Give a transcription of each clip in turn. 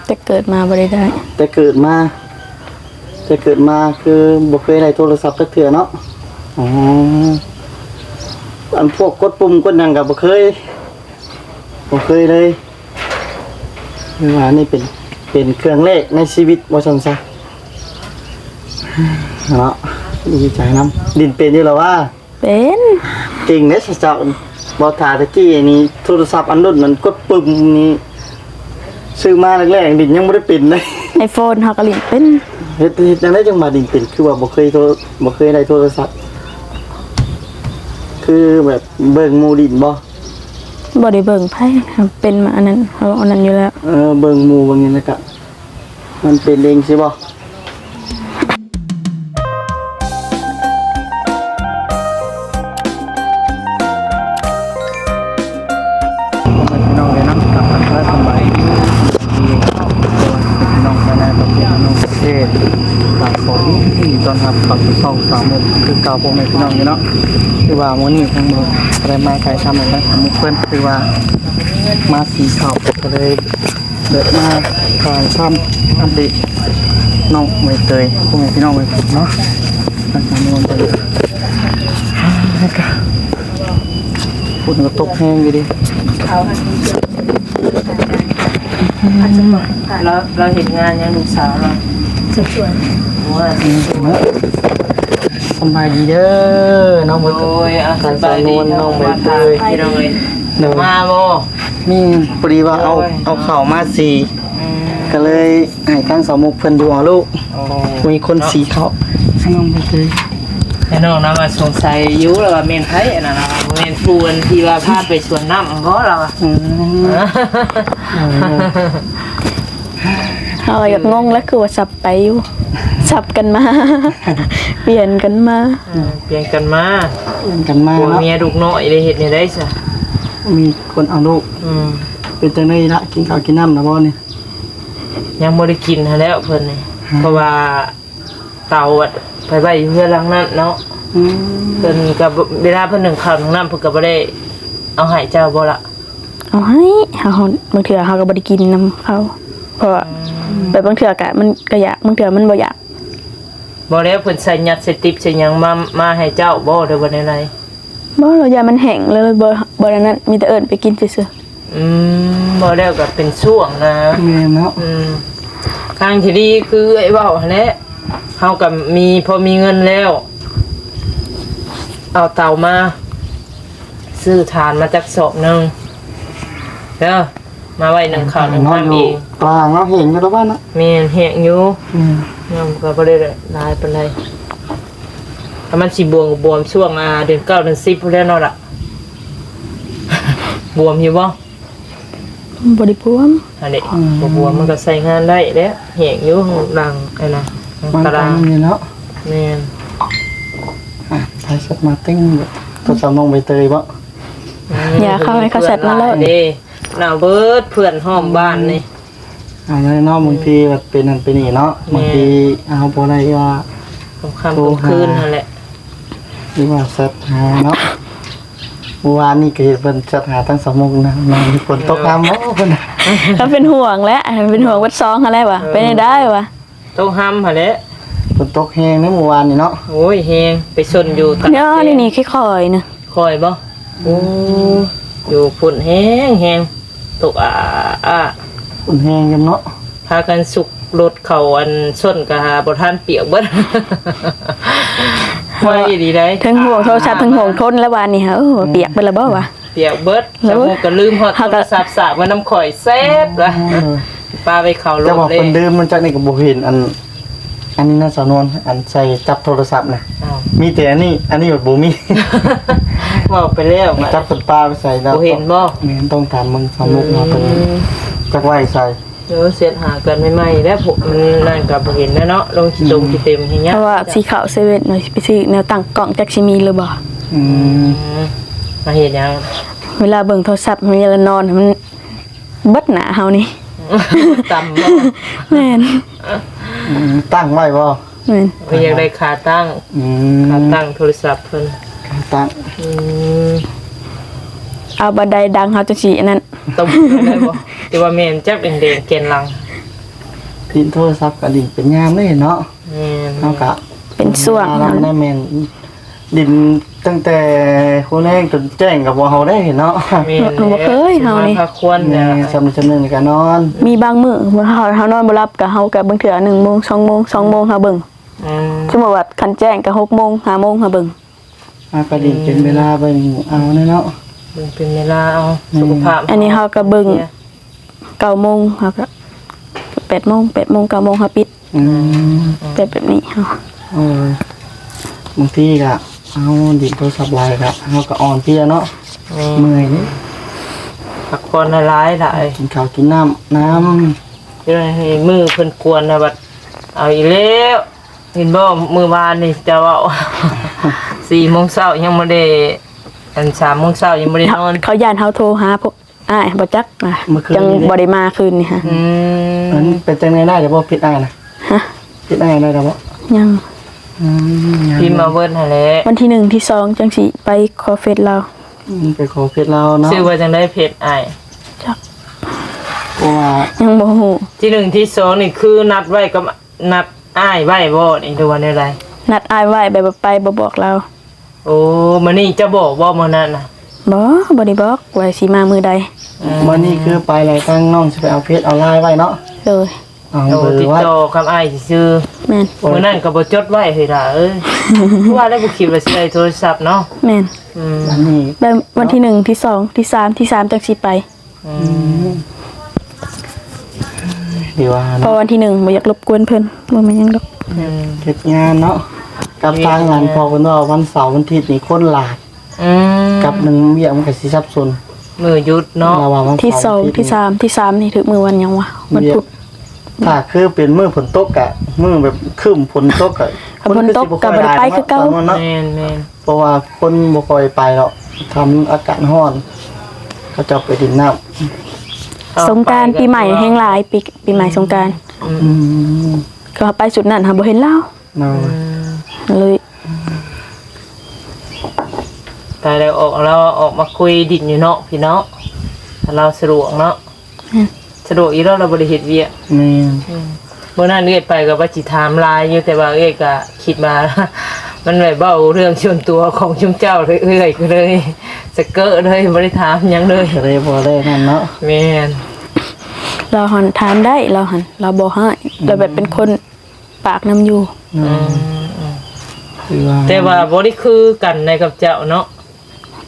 แต่เกิดมาบ่ได้แต่เกิดมาคือบ่เคยได้โทรศัพท์จักเทื่อเนาะอ๋ออันพวกกดปุ่มกดหยังก็บ่เคยเลยคือว่านี่เป็นเครื่องแรกในชีวิตว่าซั่นซะเนาะดีใจนำดินเป็นอยู่แล้วว่าเป็นเก่งเด้เจ้าบ่ท่าตะกี้นี่โทรศัพท์อันรุ่นมันกดปุ่มนี่ซื้อมาแรกๆดินยังบ่ได้เป็นเลย iPhone เฮาก็ลิ้นเป็นเฮ็ดจังได๋จังมาดินเป็นคือว่าบ่เคยได้โทรศัพท์คือแบบเบิ่งหมู่ดินบ่ได้เบิ่งไผเป็นมาอันนั้นเฮาอันนั้นอยู่แล้วเบิ่งหมู่เบิ่งนี่นะกะมันเป็นเองใช่บ่น้องเลยนะกับทางพระสมัยน้องมาในประเทศน้องประเทศปากฝนที่ตอนรับขับส่องสามโมงคือเก่าพวกในพี่น้องนี่เนาะคือว่ามื้อนี้ทั้งหมดอะไรมาขายทำอะไรมุกเพิ่นคือว่ามาสีขาวก็เลยเดินมาขายทำอันดีน้องไม่เตยพวกในพี่น้องไม่ผมเนาะทางการเงินเลยพูดก็ตกแห้งอยู่ดิเราเห็นงานยังลูกสาวเราสวยว่าสบายดีเด้อน้องมือโอ้ยการสอนน้องไม่เตยมาโมมีพอดีว่าเอาเข่ามาสีก็เลยให้ทั้งสองมุกเพิ่นดูเอาลูกมีคนสีเขาให้น้องไม่เตยไอ้น้องนะมาสงสัยยุแล้วว่าเมนไทยน่ะนะเมนฟูนที่ว่าพาไปสวนน้ำเพราะเราเฮาอยากงงแล้วคือว่าสับไปอยู่สับกันมาเปลี่ยนกันมาเมียลูกน้อยได้เฮ็ดได้ซะมีคนเอาลูกเป็นจังได๋ละกินข้าวกินน้ำนะบ่นี่ยังบ่ได้กินแล้วเพิ่นนี่เพราะว่าเตาไปไว้อยู่เฮือนหลังนั้นเนาะเพิ่นกับเวลาเพิ่นนึ่งข้าวนึ่งน้ำเพิ่นก็บ่ได้เอาให้เจ้าบ่ล่ะเอาให้เฮาบางเทื่อเฮาก็บ่ได้กินนํเขาเพราะแบบบางเทื่อก็มันก็อยากบางเทื่อมันบ่อยากบ่แล้วเพิ่นใส่ยัดใส่ติ๊บใส่หยังมาให้เจ้าบ่ได้บ่ได้ไรบ่เราอย่ามันแห้งเลยบ่นั้นมีแต่เอิ้นไปกินซื่อบ่แล้วก็เป็นช่วงนะแม่เนาะทางที่ดีคือไอ้เว้าหั่นแหละเฮาก็พอมีเงินแล้วเอาเตามาซื้อถ่านมาจักสอบนึงเด้อมาไว้1ข้าว1น้ำอีกกลางเนาะเห็นอยู่แล้วว่านะแม่นแห้งอยู่ยังก็บ่ได้หลายปานใดถ้ามันสิบวมช่วงเดือน9เดือน10พุ่นแล้วเนาะล่ะบวมอยู่บ่บ่ได้บวมอันนี้บวมมันก็ใส่งานได้เด้อแห้งอยู่ข้างหลังไอ้น่ะตารางนี่เนาะแม่นใช้สัตว์มาติ้งตัวสมองใบเตยบ่อย่าเข้าให้เขาสัตว์มาแล้วเด้น่าเบิดเพื่อนห้อมบ้านนี่เนาะบางทีแบบเป็นนั่นเป็นนี่เนาะบางทีเอาบ่ได้ว่าค่ำคืนนั่นแหละหรือว่าสัตว์หาเนาะเมื่อวานนี่ก็เพิ่นสัตว์หาทั้ง2โมงนะมีฝนตกน้ำเนาะเพิ่นก็เป็นห่วงแล้วเป็นห่วงวัดซองอะไรวะเป็นได้วะตกห้ำหั่นแหละฝนตกแห้งนะเมื่อวานนี่เนาะโอ้ยแห้งไปชนอยู่ตัดนี่ค่อยๆนะค่อยบ่โอ้อยู่ฝุ่นแห้งตกฝุ่นแห้งกันเนาะพากันสุกรถเขาอันส้นกะบ่ทันเปียกเบิดไม่ดีได้ทั้งห่วงโทรศัพท์ทั้งห่วงทนแล้ววันนี้ฮะเปียกไปแล้วบ่วะเปียกเบิดแล้วก็ลืมฮอดโทรศัพท์สาบว่าน้ำข่อยแซ่บล่ะปลาไปเข้ารถเลยแต่ว่าเพิ่นดื่มมันจักนี่ก็บ่เห็นอันนี้น่าสนวนอันใส่จับโทรศัพท์น่ะมีแต่อันนี้แบบบ่มีเว้าไปแล้วจับเพิ่นปลาไปใส่แล้วบ่เห็นบ่แม่นต้องถามมึงสมุกมาเพิ่นจักไว้ใส่เสียหากันใหม่ๆแล้วผมมันนั่นก็บ่เห็นแล้วเนาะลงขี้ตุ่มขี้เต็มอย่างเงี้ยเพราะว่าสีขาวเซเว่นหน่อยไปซื้อแนวตั้งกล่องจักสิมีหรือบ่มาเห็นยังเวลาเบิ่งโทรศัพท์เวลานอนมันเบิดหน้าเฮานี่ต่ำบ่แม่นตั้งไว้บ่แม่นเพิ่นอยากได้ขาตั้งโทรศัพท์เพิ่นขาตั้งเอาบันไดดังเฮาจังสิอันนั้นตบได้บ่แต่ว่าแม่นจักแดงๆเกณฑ์หลัง ดินโทรศัพท์กับดินเป็นยามเลยเนาะ แม่น เฮาก็ เป็นส่วง เราได้แม่นดินตั้งแต่คนแรกจนแจ้งกับบ่เฮาได้เนาะ แม่น บ่เคยเฮานี่ พักควร แม่ เนี่ย สำนึกในการนอน มีบางมื้อเฮานอนบ่หลับก็เฮาก็เบิ่งเทื่อ1 โมง 2 โมง 2 โมงเฮาเบิ่ง อืม สมมุติว่าคันแจ้งก็6 โมง 5 โมงเฮาเบิ่ง ก็ดินเป็นเวลาเบิ่งเอาเนาะ มันเป็นเวลาเอาสุขภาพ อันนี้เฮาก็เบิ่ง9 โมงเฮาก็8 โมง 8 โมง 9 โมงเฮาปิด อืม แบบนี้เฮา บางทีก็เอาดินโทรศัพท์ไลน์ก็เฮาก็อ่อนเพลียเนาะ นี่ เมื่อยนี่ พักควรหลายหลาย กินข้าวกินน้ำ เดี๋ยวให้มือเพิ่นกวนนะบัดเอาอีกแล้วเห็นบ่มื้อวานนี่จะเว้า 4 โมงเช้ายังบ่ได้อัน3 โมงเช้ายังบ่ได้นอน เขาย่านเฮาโทรหาพวกอ้ายบ่จักนะจังบ่ได้มาคืนนี่ฮะ มันเป็นจังได๋ได้เดี๋ยวบ่ผิดอ้ายนะ ฮะ ผิดอ้ายได้เดี๋ยวบ่ ยัง พิมพ์มาเบิ่นหั่นแหละ วันที่1ที่2จังสิไปขอเฟซเรา ไปขอเพชรเราเนาะ ชื่อว่าจังได้เพจอ้าย จัก เพราะว่า ยังบ่ฮู้ ที่1ที่2นี่คือนัดไว้กับนัดอ้ายไว้บ่นี่ดูว่าแนวใด นัดอ้ายไว้แบบว่าไปบ่บอกเรา โอ้มื้อนี้จะบอกบ่มื้อนั้นน่ะ บ่ได้บอกว่าสิมามื้อใด มื้อนี้คือไปหลายครั้งน้องสิไปเอาเพชรเอาไลน์ไว้เนาะ เลย เอา โอ้ เบอ ติด ร์ไว้ ต่อกับอ้ายซื่อ แม่น มื้อนั้นก็บ่จดไว้เฮ้ยล่ะเอ้ยว่าแล้วบ่คิดว่าสิได้โทรศัพท์เนาะ แม่น วันนี้ แบบวันที่1ที่2ที่3ที่3จังสิไป ดีว่า เพราะวันที่1บ่อยากรบกวนเพิ่นบ่แม่นหยังดอก เฮ็ดงานเนาะกับทางงานพอเพิ่นว่าวันเสาร์วันอาทิตย์นี่คนหลาย อืม กับหนึ่งเวียกมันก็สิสับสน มื้อหยุดเนาะ ระหว่างวัน ที่ เสาร์ 2ที่3ที่3นี่ถึงมื้อวันหยังวะวันพุธ ถ้าคือเป็นมื้อฝนตกอะมื้อแบบครึ้มฝนตกอะ ถ้าฝนตกก็บ่ได้ไปคือเก่า ตนนั้นเนาะ แม่น เพราะว่าคนบ่ค่อยไปหรอกทำอากาศร้อนเขาจะไปดินน้ำ สงกรานต์ปีใหม่แห่งหลายปีใหม่สงกรานต์ อืม ก็ไปสุดนั้นหาบ่เห็นแล้ว เนาะ เลย แต่เราออกมาคุยดินอยู่เนาะพี่เนาะถ้าเราสะดวกเนาะสะดวกอีแล้วเราบ่ได้เฮ็ดเวียก แม่น เมื่อนั้นเอ้ยไปก็ว่าสิถามลายอยู่แต่ว่าเอ้ยก็คิดมา มันแบบเบ้าเรื่องส่วนตัวของชุมเจ้าเลยเอ้ยก็เลยสะเกอะเลยบ่ได้ถามหยังเลย ก็เลยบ่ได้นั่นเนาะ แม่น เราหันถามได้เราบ่ให้เราแบบเป็นคนปากน้ำอยู่ คือว่า แต่ว่าบ่ได้คือกันในกับเจ้าเนาะ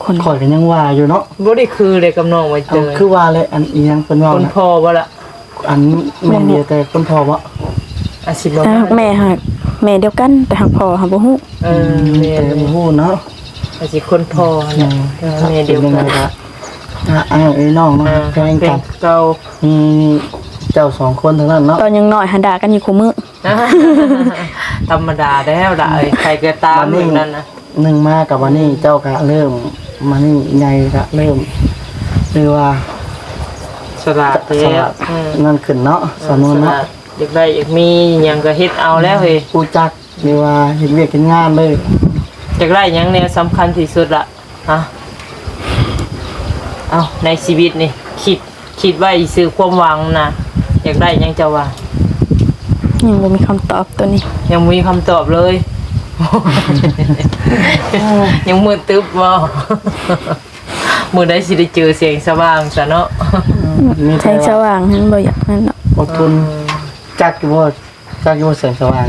คน ข่อยก็ยังว่าอยู่เนาะ บ่ได้คือเลยกับน้องไว้เจ เอา อ คือว่าเลยอันอีหยังเพิ่นเว้า คน น่ะ พ่อบ่ล่ะ อันแม่นเดียวแต่คนพ่อบ่ อาชีพบ่ แต่แม่หักแม่เดียวกันแต่หักพ่อหักบ่ฮู้ แม่ แต่บ่ฮู้เนาะ อาชีพคนพ่อเนี่ยแม่เดียวกัน ครับอ้าวไอ้น้องเนาะแข่งกัน เก่า มีเจ้าสองคนเท่านั้นเนาะ ตอนยังน้อยหันด่ากันอยู่คู่มื้อ ธรรมดาแล้วล่ะใครก็ตามอยู่นั่นนะ หนึ่งมากับวันนี้เจ้าก็เริ่มมานี่ใหญ่ก็เริ่มหรือว่า สลัด ส แล้ ลั ว ดนั่นขึ้นเนาะสำนวนเนาะ อยากได้อยากมีหยังก็เฮ็ดเอาแล้วเฮ้ย ผู้จักหรือว่าเห็นเวียกเห็นงานเลย อยากได้หยังเนี่ยสำคัญที่สุดละฮะเอาในชีวิตนี่คิดไว้ซื้อความหวังนะอยากได้หยังจะว่า ยังบ่มีคำตอบตัวนี้ ยังบ่มีคำตอบเลย ยังมืดตึ๊บบ่ มือได้สิได้เจอเสียงสว่างซะเนาะ มี แส แต่ งส ว่า ว่างนั้นบ่อยากนั่นเนาะ อดทนจักอยู่ว่าแสงสว่าง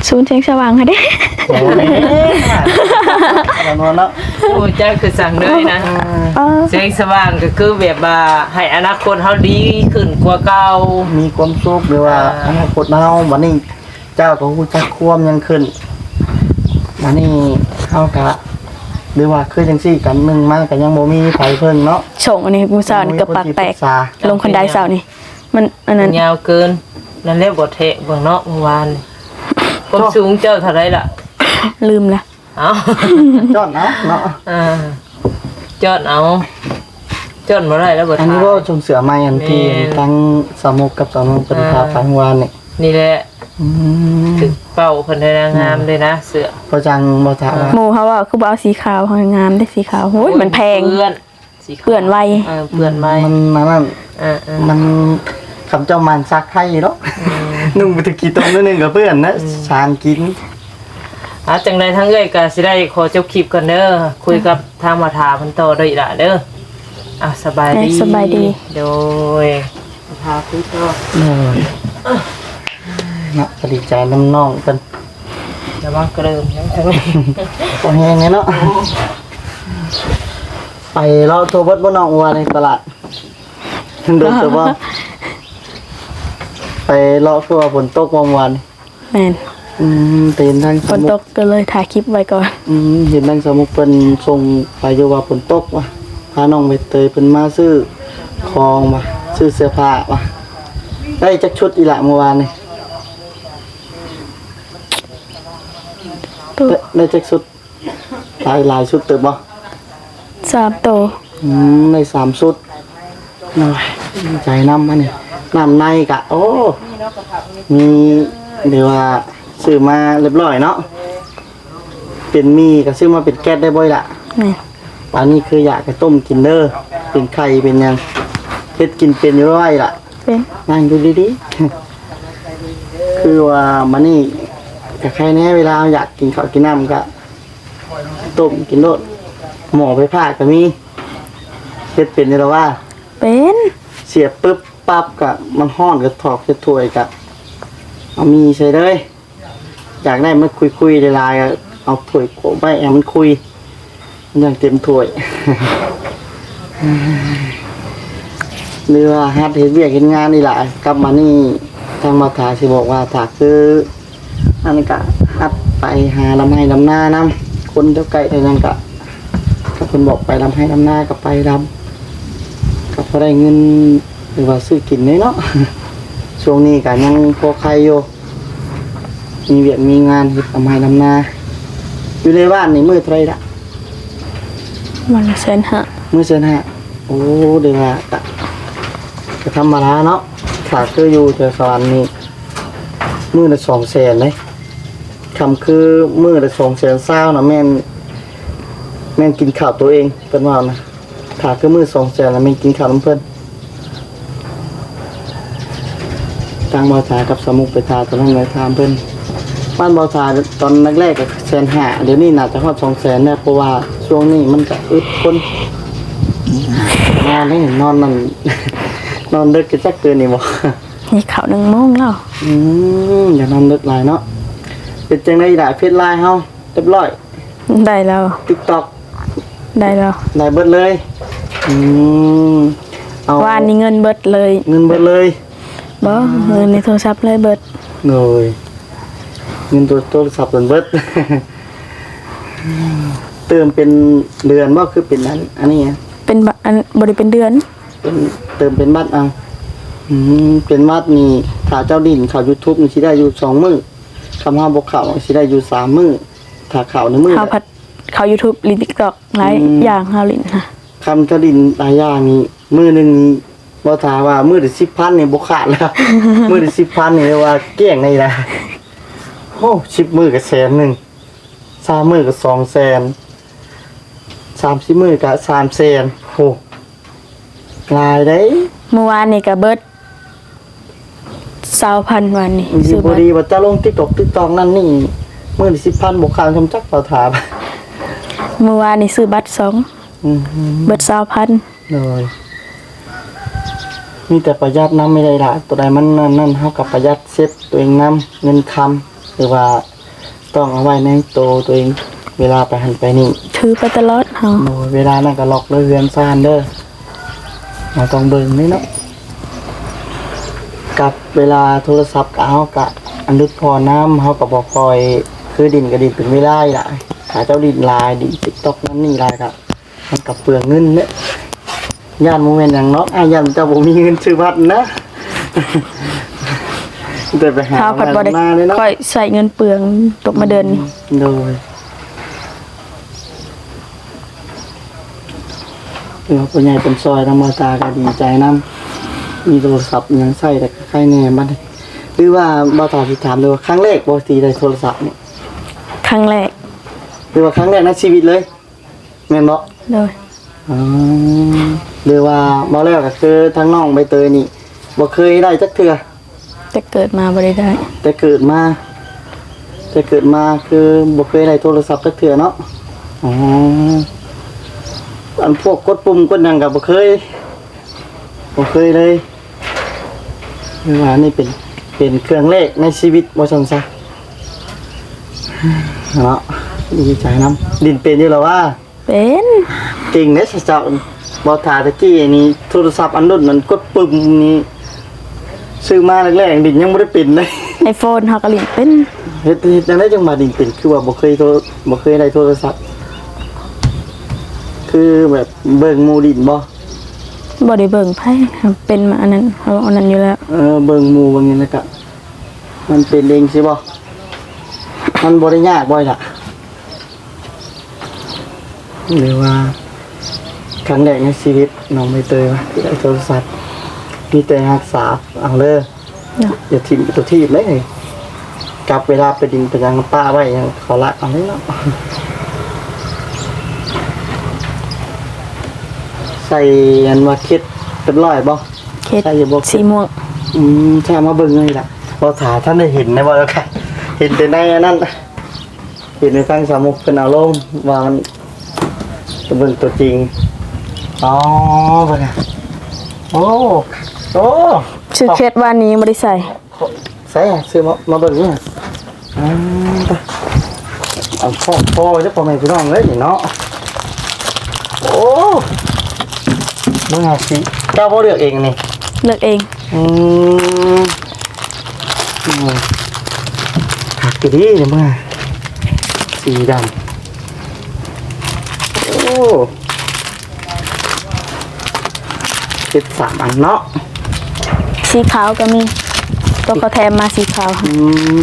ศูนย์แสงสว่างค่ะเด้ โอ้ยสำนวนเนาะ โอ้จ้าคือสั่งเลยนะ แสงสว่างก็คือแบบว่าให้อนาคตเฮาดีขึ้นกว่าเก่า มีความสุขหรือว่าอนาคตเราวันนี้เจ้าของผู้จักความยังขึ้นวันนี้เฮากะหรือว่าคือจังซี่กันหนึ่งมากกันยังบ่มีไผเพิ่งเนาะ ส่งอันนี้มื้อเช้านี่ก็ปากแตกลงคันไดเช้านี่มันอันนั้น ยาวเกินนั่นแหละบ่เทะเบิ่งเนาะเมื่อวานความสูงเจ้าเท่าไรล่ะ ลืมละ เอ้า จอดเนาะเนาะ จอดเอาจอดบ่ได้แล้วบ่ อัน ทา นี้ก็ชมเสือไม้อันที่ทั้งสามุกกับสามุกปฏิภาฟังวานนี่ นี่แหละถึงเป้าเพิ่นได้งามเลยนะเสื้อ พอจังบ่ถาว่า หมู่เขาว่าคือบ่เอาสีขาวให้งามได้สีขาวโอ้ยมันแพง เปื้อนสีขาว เปื้อนไว เปื้อนไว มันนั่น อ่า มันคำเจ้ามันซักให้เนาะ ๆ นุ่งไปตะกี้ต้มนิดนึงกับเพื่อนนะสางกิน จังใดทั้งเอ้ยก็สิได้ขอจบคลิปก่อนเด้อคุยกับทางมาถาเพิ่นต่อเด้ออีหล่ะเด้อสบายดี สบายดี โดยมาถาคุยต่อ เลยนะก็ดีใจน้ำน้องเป็น ระวังกระเดิมยังจังเลย พอแห้งเลยเนาะไปเราะโทรเบิดบ่น้องวัวในตลาดเดินแต่ว่าไปเลาะคือว่าฝนตกเมื่อวาน แม่น เห็นทาง ฝนตกก็เลยถ่ายคลิปไว้ก่อน เห็นทางสมุกเป็นส่งไปอยู่ว่าฝนตกว่ะพาน้องไปเตยเป็นมาซื้อของว่ะซื้อเสื้อผ้าว่ะได้จักชุดอีหละเมื่อวานนี่ ตัว ได้จักชุดหลายชุดเติบบ่ 3ตัว ได้3ชุดน้อยดีใจน้ำมันนี่น้ำในกะโอ้มีเดี๋ยวว่าซื้อมาเรียบร้อยเนาะเป็นมีก็ซื้อมาเป็นแก๊สได้บ่อยละ แม่น อันนี้คืออยากไปต้มกินเด้อเป็นไข่เป็นหยังเฮ็ดกินเป็นอยู่ไว้ล่ะ เป็น นั่งดูดีๆคือว่ามันนี่กับใครแน่เวลาอยากกินข้าวกินน้ำก็ต้มกินโดดหมอไปผ่าก็มีเฮ็ดเป็นอยู่แล้วว่า เป็น เสียบปึ๊บปั๊บก็มันห้อนก็ถอกจะถ้วยก็เอามีใส่เลยอยากได้มันคุยๆลายๆก็เอาถ้วยโขกไปแอมมันคุยมันยังเต็มถ้วย เรือฮัดเห็นเวียกเห็นงานนี่แหละกลับมานี่ทางมาถาสิบอกว่าถาคืออันนี้ก็ฮัดไปหาลำให้ลำหน้าน้ำคนเจ้าไก่เท่านั้นก็คนบอกไปลำให้ลำหน้าก็ไปลำก็พอได้เงินหรือว่าซื้อกินเนาะ ช่วงนี้ก็ยังพอใครอยู่มีเวียกมีงานเฮ็ดลำให้ลำหน้าอยู่ในบ้านนี่มือเท่าไรละ วันละ150,000 มือเซนฮะโอ้เดี๋ยวละจะธรรมดาเนาะขาคืออยู่แถวสวรรค์นี่มือละ200,000เลยคำคือมือละ200,000เศร้านะแม่นกินข้าวตัวเองเป็นว่านะขาคือมือ200,000แล้วแม่นกินข้าวน้ำเพิ่นตั้งบอทากับสมุกไปทาตอนนั้นเลยทามเพิ่นบ้านบอทาตอนแรกๆก็150,000เดี๋ยวนี้น่าจะฮอด200,000เนี่ยเพราะว่าช่วงนี้มันก็อึดคนนอนนี่นอนนั่น นอนดึกจักเกินนี่บ่ นี่เขา1 โมงแล้ว อย่านอนดึกหลายเนาะเป็นจังได๋ล่ะเพชรลายเฮาเรียบร้อย ได้แล้ว TikTok ได้แล้ว ได้เบิดเลยเอา วานนี้เงินเบิดเลย เงินเบิดเลย บ่เงินในโทรศัพท์เลยเบิด เลยเงินตัวโทรศัพท์เบิด เติมเป็นเดือนบ่คือเป็นอันนี้อะ เป็นอันบ่ได้เป็นเดือน เป็นเติมเป็นบัตรเอาเป็นบัตรนี่ถ้าเจ้าดินเข้า YouTube นี่สิได้อยู่2มื้อคำห้าบ่เข้าสิได้อยู่3มื้อถ้าเข้าในมื้อ เฮาผัดเขา YouTube ลิน TikTok หลายอย่างเฮาลินค่ะ คำเจ้าดินหลายอย่างนี่มื้อหนึงนี่บ่ถามว่ามื้อละ 10,000 นี่บ่ขาดแล้ว มื้อละ 10,000 นี่เรียกว่าเกลี้ยงในนะโอ้10มื้อก็100,000 3มื้อก็200,000 30มื้อก็300,000โอ้หลายเด้ เมื่อวานนี่ก็เบิด20,000วันนี่ ดี ซื้อ บ่ บัตร ดีว่าจะลง TikTok นั่นนี่มื้อละ 10,000บ่ขาดคำจักเป่าถาม เมื่อวานนี่ซื้อบัตรเบิด20,000 เลยมีแต่ประหยัดน้ำไม่ได้ละตัวใดมันนั่นเท่ากับประหยัดเซฟตัวเองน้ำเงินคำหรือว่าต้องเอาไว้ในตัวเองเวลาไปหันไปนี่ ถือไปตลอดเฮา โอ้ยเวลานั่นก็ล็อกเลยเรือนซ่านเด้อเราต้องเบิ่งนี่เนาะกับเวลาโทรศัพท์กับเฮากะอันลึกพอน้ำเฮาก็บอกคอยคือดินกับดินเป็นเวลาอีหล่ะถ้าเจ้าดินลายดิน TikTok นั่นนี่ลายครับมันกับเปลืองเงินเนี่ยย่านโมเมนต์อย่างเนาะย่านเจ้าบ่มีเงินซื้อบัตรนะ แต่ไปหา เฮาผัดบ่ได้ มาเลยเนาะ ค่อยใส่เงินเปลืองตกมาเดือนนี้ โดยผู้ใหญ่เป็นซอยทางมาตาก็ดีใจนํมีโทรศัพท์ยังใช้แต่ใครแน่บัดนี้หรือว่าบ่ตาสิถามเลยว่าครั้งแรกบ่สิได้โทรศัพท์นี่ ครั้งแรก หรือว่าครั้งแรกในชีวิตเลยแม่นบ่ เลย อ๋อหรือว่าบ่แล้วก็คือทางน้องใบเตยนี่บ่เคยได้จักเทื่อ แต่เกิดมาบ่ได้ แต่เกิดมาคือบ่เคยได้โทรศัพท์จักเทื่อเนาะอ๋ออันพวกกดปุ่มกดหยังก็บ่เคยเลยคือว่านี่เป็นเครื่องแรกในชีวิตว่าซั่นซะเนาะดีใจนํดินเป็นอยู่แล้วว่า เป็น เก่งเด้เจ้าบ่ถาตะกี้นี่โทรศัพท์อันนั้นมันกดปุ่มนี่ซื้อมาแรกๆดินยังบ่ได้เป็นเลย iPhone เฮาก็เล่นเป็น เฮ็ดจังได๋จังมาดินเป็นคือว่าบ่เคยได้โทรศัพท์คือแบบเบิ่งหมู่ดินบ่ บ่ได้เบิ่งไผเป็นมาอันนั้นเอาอันนั้นอยู่แล้ว เบิ่งหมู่เบิ่งนี่แล้วก็มันเป็นเองสิบ่มันบ่ได้ยากบ่อยล่ะหรือว่าครั้งแรกในชีวิตน้องใบเตยว่าที่ได้โทรศัพท์มีแต่รักษาเอาเลย เนาะ อย่าทิ้งตัวที่เลยกลับเวลาไปดินไปยังป้าไว้ยังเขาละเอาเลยเนาะใส่อันว่าเค็ดเป็นร้อยบ่ เฮ็ด ใช่อย่าบอก สีม่วง ใช่มาเบิ่งเลยล่ะพอถาท่านได้เห็นนะบ่แล้วค่ะเห็นแต่ในอันนั้นเห็นในทางสามุกเป็นอารมณ์ว่ามันจะเบิ่งตัวจริงอ๋อเบิ่งอ่ะโอ้ชื่อเคสว่านี้บ่ได้ใส่ ใส่อะซื้อมาเบิ่งนี่ไปเอาพ่อไว้แล้วพ่อแม่พี่น้องเลยนี่เนาะโอ้เบิ่งอ่ะสิเจ้าบ่เลือกเองนี่ เลือกเอง หักไปดิเนี่ยมึงสีดำโอ้เป็น3 อันเนาะ สีขาวก็มีตัวเขาแถมมาสีขาว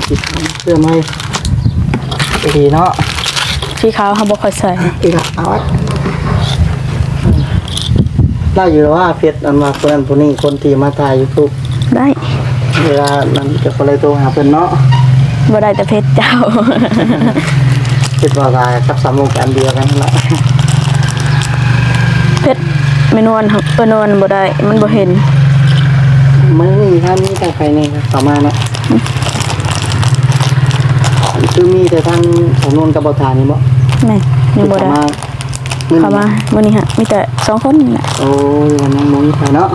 สีขาวเสื้อไหมดีเนาะ สีขาวเฮาบ่ค่อยใส่ อีกละเอาไว้ได้อยู่แล้วว่าเพชรอันว่าคนนั้นคนนี้คนที่มาถ่าย YouTube ได้ เวลานั้นจะคนเลยโทรหาเพิ่นเนาะ บ่ได้แต่เพชรเจ้า คิดว่าถ่ายกับสามโมงอันเดียวกันนั่นแหละ เพชรไม่นวลครับนวลบ่ได้มันบ่เห็น ไม่มีท่านมีแต่ใครนี่เข้ามาเนาะคือมีแต่ท่านสำนวนกับบทานนี่บ่ แม่ยังบ่ได้เข้ามามื้อนี้ฮะมีแต่2คนนี่แหละ โอ้ยวันนั้นมงไปเนาะ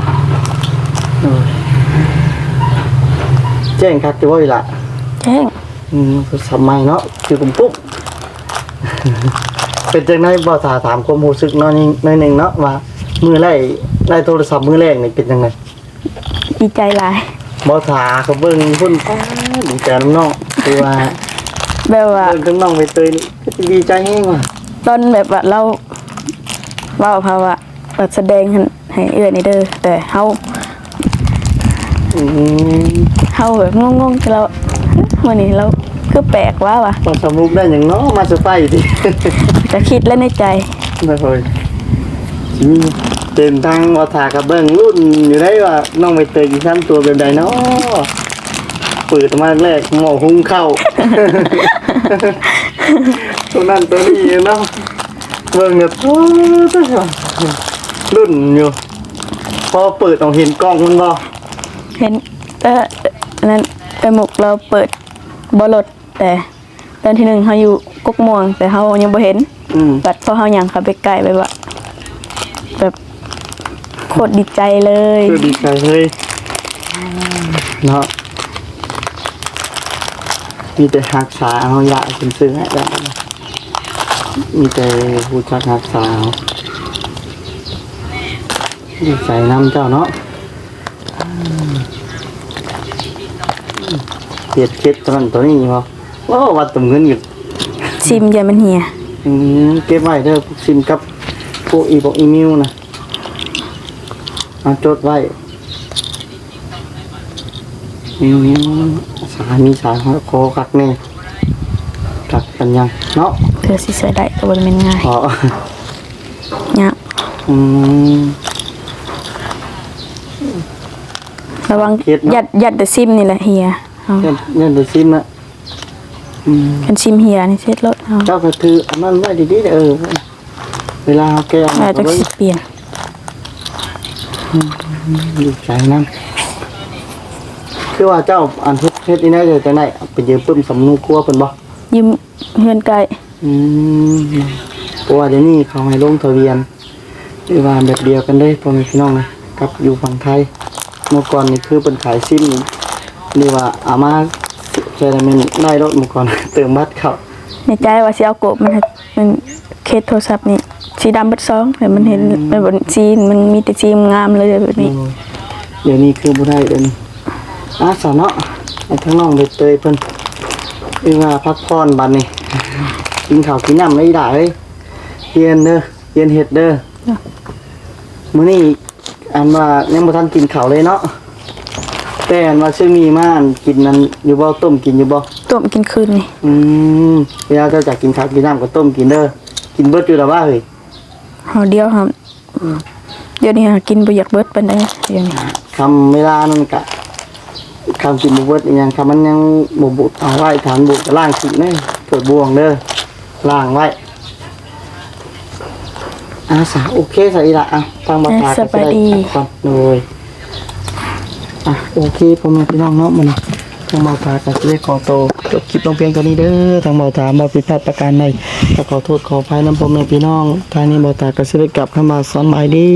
แจ้งครับจะว่าอีหละ แจ้ง สมัยเนาะคือผมปุ๊บ เป็นจังได๋บ่ถามความรู้สึกเนาะนี่นึงเนาะว่ามือแรกได้โทรศัพท์มือแรกนี่เป็นจังได๋ ดีใจหลาย บ่ถาเขาเบิ่งพุ่นป้าดีใจน้องๆคือว่า แบบว่า เบิ่งน้องไปเตยนี่ดีใจแฮงว่ะ ตอนแบบว่าเราเว้าภาวะแสดงให้เอื้อนี่เด้อแต่เฮาแบบงงๆแต่เรามื้อนี้เราคือแปลกว่ะ ตอนสมุกได้หยังเนาะมาเซอร์ไพรส์ดิ จะคิดแล้วในใจ ไม่เคยสิมีเต็มทางว่าถากับเบิ่งรุ่นอยู่ได้ว่าน้องไปเตยสิซ้ํตัวแบบใดเนาะเปิดมาแรกหม้อหุงข้าว ตัวนั้นตัวนี้เนาะเบิ่งเนี่ยโอ้ตายรุ่นอยู่พอเปิดออกเห็นกล้องมันบ่ เห็นอันนั้นหมกเราเปิดบ่รถแต่ตอนที่1เฮาอยู่กกม่วงแต่เฮายังบ่เห็น บัดพอเฮาย่างเข้าไปใกล้ไปว่าแบบโคตรดีใจเลย คือดีใจเลยเนาะมีแต่หักษาเอาอยากเป็นซื้อให้ได้มีแต่ผู้จักหักษาเอาดีใจน้ำเจ้าเนาะเก็บเก็บตัวนั้นตัวนี้พอว้าววัดตุ่มเงินอยู่ ซิมอย่ามันเหี่ย เก็บไว้เด้อพวกซิมกับพวกอีเมลนะเอาจดไว้สายมีสายคอกักแน่กักกันยังเนาะ เพื่อสิใส่ได้ก็บ่ได้แม่นง่าย อ๋อ ยากระวังยัดแต่ซิมนี่แหละเหี่ยเอา เนี่ยเดี๋ยวซิมนะ คันซิมเหี่ยนี่เสร็จรถเอา เจ้าก็ถืออันนั้นไว้ดีๆเด้อเวลาแกเอา อาจจะ ไว้ สิเปลี่ยน ดีใจนะค คือว่าเจ้าอันเฮ็ดนี่ได้จะจังได๋ไปยืมปึ้มสำนูครัวเพิ่นบ่ ยืมเฮือนไก่ อืมเพราะว่าเดี๋ยวนี้เขาให้ลงทะเบียนหรือว่าแบบเดียวกันเลยพ่อแม่พี่น้องเลยกับอยู่ฝั่งไทยเมื่อก่อนนี่คือเป็นขายซิมหรือว่าอามาใช้ได้แม่นได้รถเมื่อก่อน เติมบัตรเข้า ในใจว่าสิเอากบมันเคสโทรศัพท์นี่สีดำเบิดซองแต่มันเห็นมันบนซีนมันมีแต่ซีนงามเลยแบบนี้ เดี๋ยวนี้คือบ่ได้เดี๋ยวนี้สาวเนาะให้ทั้งน้องไปเตยเพิ่นหรือว่าพักผ่อนบัดนี้ กินข้าวกินน้ำได้ด่าเฮ้ยเรียนเด้อเรียนเฮ็ดเด้อมื้อนี้อันว่ายังบ่ทันกินข้าวเลยเนาะแต่อันว่าชื่อมีมาอันกินนั้นอยู่บ่ต้มกินอยู่บ่ ต้มกินคืนนี่ เวลาเจ้าจะกินข้าวกินน้ำก็ต้มกินเด้อกินเบิดอยู่แล้วว่าเฮ้ย เฮาเดียวครับเดี๋ยวนี้หากินบ่อยากเบิดปานใดเดี๋ยวนี้ คำเวลานั้นก็คำกินบ่เบิดอีหยังคำมันยังบ่บุเอาไว้ฐานบุก็ล้างขี้เด้อเปิดบวงเด้อล้างไว้สาโอเคสาอีละทางบ่ตาก็ได้ก่อนเลยโอเคพ่อแม่พี่น้องเนาะมื้อนี้ทางบ่ตาก็สิได้ขอโตวจบคลิปลงเพียงเท่านี้เด้อทางบ่ตาบ่ผิดพลาดประการใดก็ขอโทษขออภัยนำพ่อแม่พี่น้องทางนี้บ่ตาก็สิได้กลับเข้ามาสำบายดี